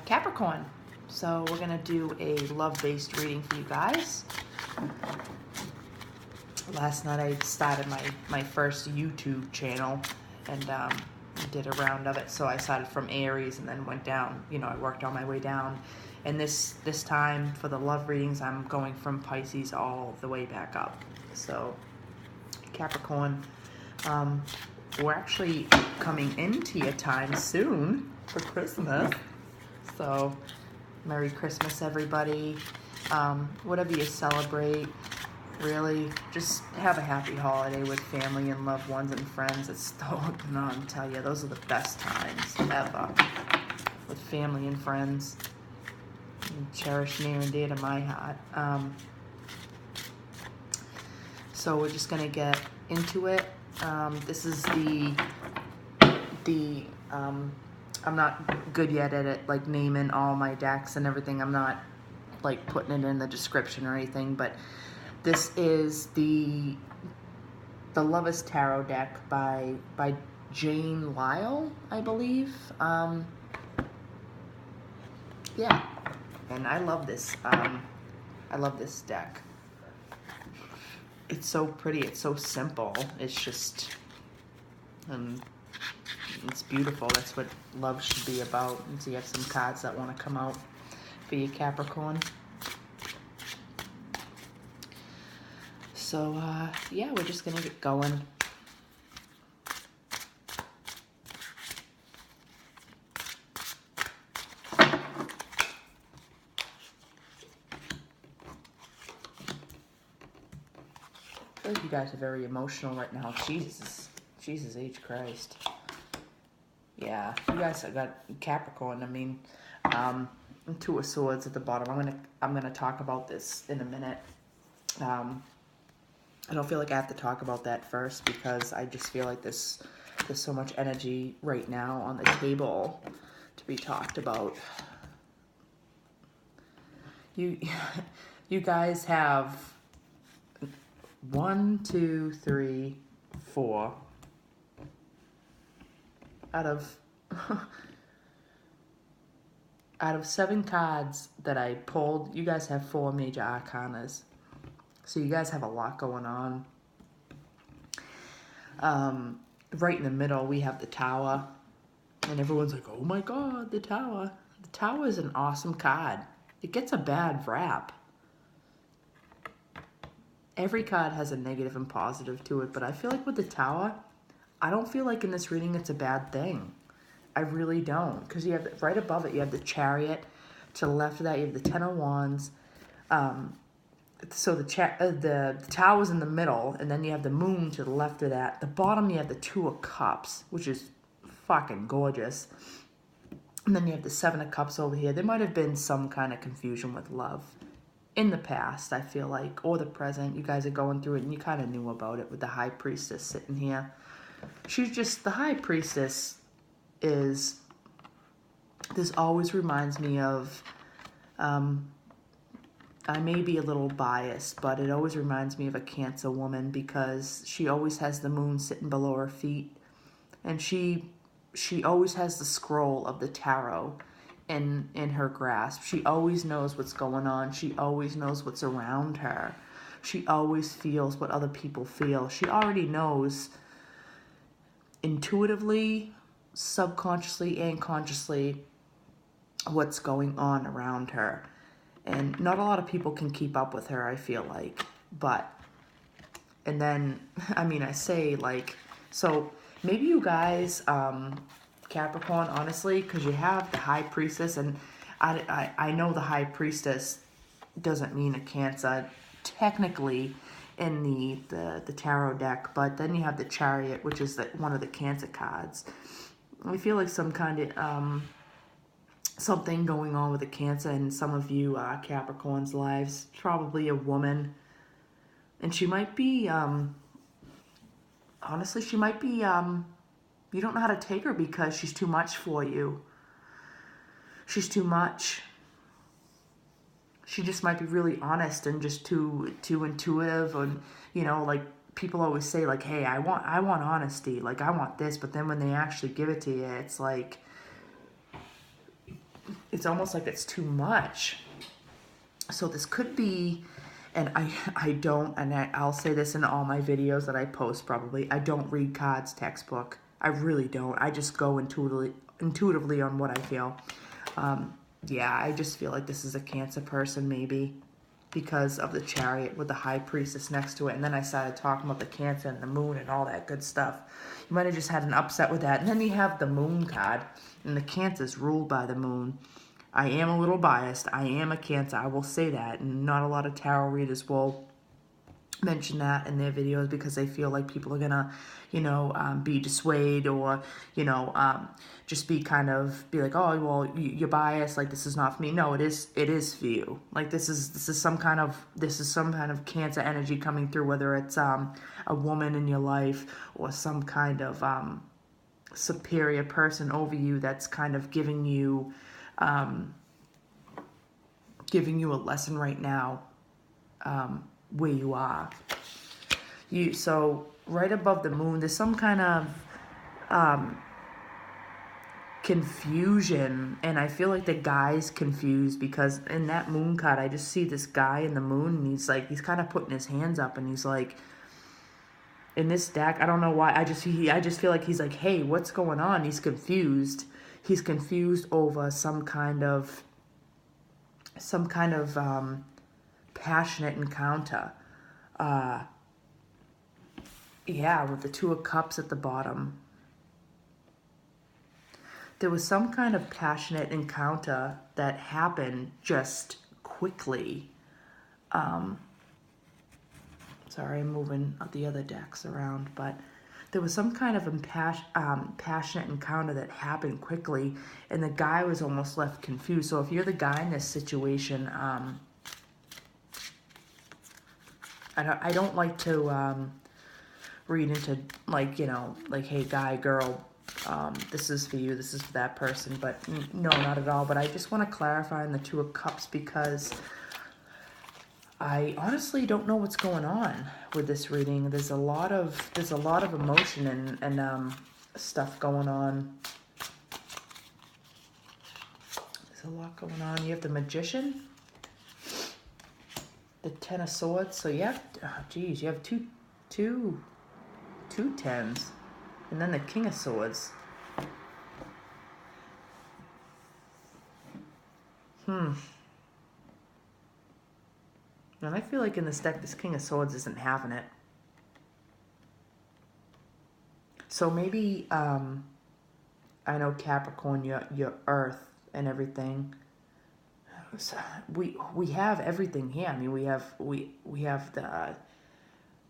Capricorn. So we're going to do a love-based reading for you guys. Last night I started my first YouTube channel and did a round of it. So I started from Aries and then went down. I worked on my way down. And this time for the love readings, I'm going from Pisces all the way back up. So Capricorn, we're actually coming into your time soon for Christmas. So Merry Christmas, everybody. Whatever you celebrate, really, just have a happy holiday with family and loved ones and friends. It's I'll tell you, those are the best times ever with family and friends. And cherished near and dear to my heart. So we're just gonna get into it. This is I'm not good yet at it, like naming all my decks and everything. I'm not like putting it in the description or anything, but this is the Lovers Tarot deck by Jane Lyle, I believe. Yeah, and I love this. I love this deck. It's so pretty. It's so simple. It's just, it's beautiful. That's what love should be about. And so you have some cards that want to come out for you, Capricorn. So, yeah, we're just going to get going. I feel like you guys are very emotional right now. Jesus H. Christ. Yeah, you guys have got Capricorn. I mean, Two of Swords at the bottom. I'm gonna talk about this in a minute. I don't feel like I have to talk about that first because I just feel like there's so much energy right now on the table to be talked about. You guys have 1, 2, 3, 4 out of 7 cards that I pulled. You guys have 4 major arcanas. So you guys have a lot going on. Right in the middle, we have the Tower. And everyone's like, oh my God, the Tower. The Tower is an awesome card. It gets a bad rap. Every card has a negative and positive to it, but I feel like with the Tower, I don't feel like in this reading it's a bad thing. I really don't. Because you have, right above it, you have the Chariot. To the left of that, you have the Ten of Wands. So the Tower's in the middle, and then you have the Moon to the left of that. The bottom, you have the Two of Cups, which is fucking gorgeous. And then you have the Seven of Cups over here. There might have been some kind of confusion with love in the past, I feel like, or the present. You guys are going through it, and you kind of knew about it with the High Priestess sitting here. She's just, the High Priestess is, this always reminds me of, I may be a little biased, but it always reminds me of a Cancer woman because she always has the moon sitting below her feet. And she always has the scroll of the tarot in her grasp. She always knows what's going on. She always knows what's around her. She always feels what other people feel. She already knows intuitively, subconsciously, and consciously what's going on around her. And not a lot of people can keep up with her, I feel like. But, and then, I mean, I say, like, so maybe you guys, Capricorn, honestly, because you have the High Priestess, and I know the High Priestess doesn't mean a Cancer, technically, in the tarot deck, but then you have the Chariot, which is one of the Cancer cards. I feel like some kind of, something going on with the Cancer in some of you Capricorn's lives. Probably a woman. And she might be, honestly, she might be, you don't know how to take her because she's too much for you. She's too much. She just might be really honest and just too intuitive. And, like, people always say, like, hey, I want honesty. Like, I want this. But then when they actually give it to you, it's like, it's almost like it's too much. So this could be, and I'll say this in all my videos that I post probably, I don't read cards textbook. I really don't. I just go intuitively on what I feel. Yeah, I just feel like this is a Cancer person maybe because of the Chariot with the High Priestess next to it. And then I started talking about the Cancer and the Moon and all that good stuff. You might have just had an upset with that. And then you have the Moon card, and the Cancer's ruled by the Moon. I am a little biased. I am a Cancer. I will say that. And not a lot of tarot readers will mention that in their videos because they feel like people are gonna, be dissuaded or, just be like, oh, well, you're biased. Like, this is not for me. No, it is for you. Like, this is some kind of Cancer energy coming through, whether it's a woman in your life or some kind of superior person over you that's kind of giving you a lesson right now. Where you are. So right above the Moon, there's some kind of confusion, and I feel like the guy's confused because in that Moon card, I just see this guy in the Moon, and he's kind of putting his hands up, and he's like, in this deck, I don't know why, I just feel like he's like, hey, what's going on? He's confused. He's confused over some kind of passionate encounter. With the Two of Cups at the bottom. There was some kind of passionate encounter that happened just quickly. Sorry, I'm moving the other decks around, but there was some kind of passionate encounter that happened quickly, and the guy was almost left confused. So if you're the guy in this situation, I don't like to read into, like, hey, guy, girl, this is for you, this is for that person, but no, not at all. But I just want to clarify on the Two of Cups because I honestly don't know what's going on with this reading. There's a lot of emotion and stuff going on. There's a lot going on. You have the Magician, the Ten of Swords. So you have, you have two tens, and then the King of Swords. And I feel like in this deck, this King of Swords isn't having it. So maybe, I know Capricorn, your Earth and everything. So we have everything here. I mean, we have the,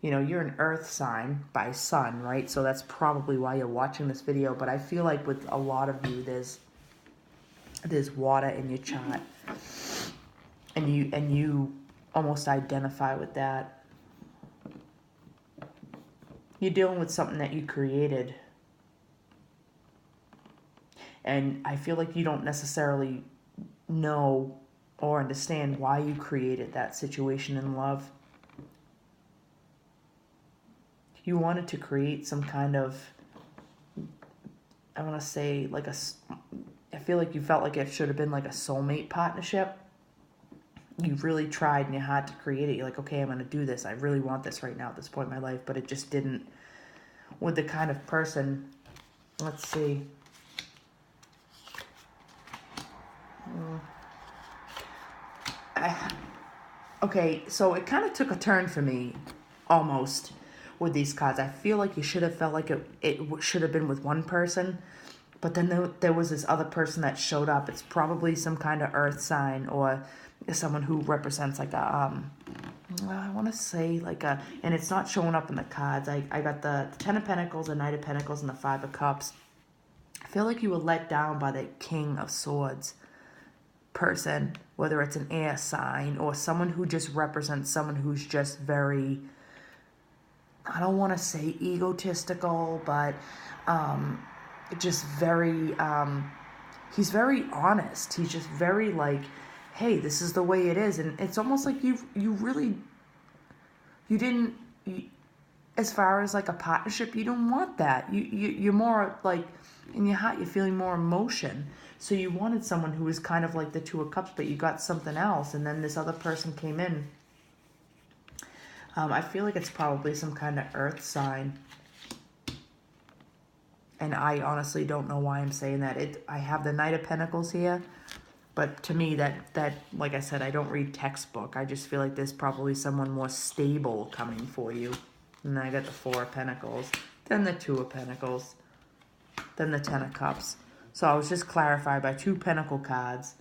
you're an Earth sign by Sun, right? So that's probably why you're watching this video. But I feel like with a lot of you, there's water in your chart, and you almost identify with that. You're dealing with something that you created, and I feel like you don't necessarily know or understand why you created that situation in love. You wanted to create some kind of, I want to say, like I feel like you felt like it should have been like a soulmate partnership. You really tried in your heart to create it. You're like, okay, I'm going to do this. I really want this right now at this point in my life, but it just didn't. With the kind of person, let's see. Okay, so it kind of took a turn for me, almost, with these cards. I feel like you should have felt like it should have been with one person, but then there was this other person that showed up. It's probably some kind of Earth sign or someone who represents like a, I want to say like a, and it's not showing up in the cards. I got the Ten of Pentacles, the Knight of Pentacles, and the Five of Cups. I feel like you were let down by the King of Swords person, whether it's an air sign or someone who just represents someone who's just very, I don't want to say egotistical, but just very, he's very honest. He's just very like, hey, this is the way it is. And it's almost like you didn't, as far as like a partnership, you don't want that. You're more like, In your heart, you're feeling more emotion. So you wanted someone who was kind of like the Two of Cups, but you got something else, and then this other person came in. I feel like it's probably some kind of earth sign. And I honestly don't know why I'm saying that. I have the Knight of Pentacles here, but to me, that like I said, I don't read textbook. I just feel like there's probably someone more stable coming for you. And then I got the Four of Pentacles, then the Two of Pentacles, then the Ten of Cups. So I was just clarified by 2 Pentacle cards,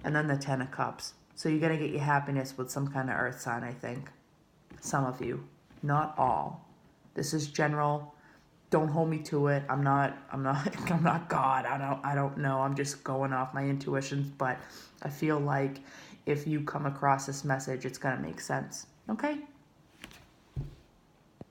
and then the Ten of Cups. So you're going to get your happiness with some kind of earth sign, I think. Some of you, not all. This is general. Don't hold me to it. I'm not God. I don't know. I'm just going off my intuitions, but I feel like if you come across this message, it's going to make sense. Okay?